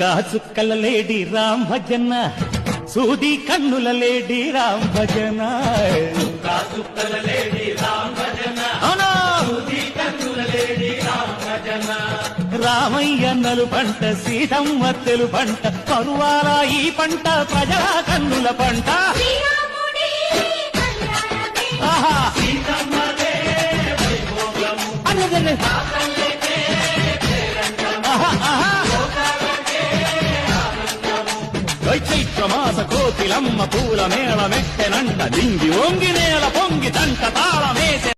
చుక్కా చుక్కల లేడి రామ్ భజన సూది కన్నుల లేడి రామ్ భజన చుక్కా చుక్కల లేడి రామ్ భజన అవునా సూది కన్నుల లేడి రామ్ భజన రామయ్య నలు పంట సీతమ్మ తెలు పంట పరువాల ఈ పంట ప్రజల కన్నుల పంట ఆహా సీతమ్మదే వైభోగము అన్నదే ఆకల్లకే పేరంటము ఆహా ఆహా లోకాలకే ఆనందము చైత్రమాస కోకిలమ్మ పూల మేళ మెట్టెనంట దింగి వంగి నేల పొంగి దంట తాళమేసే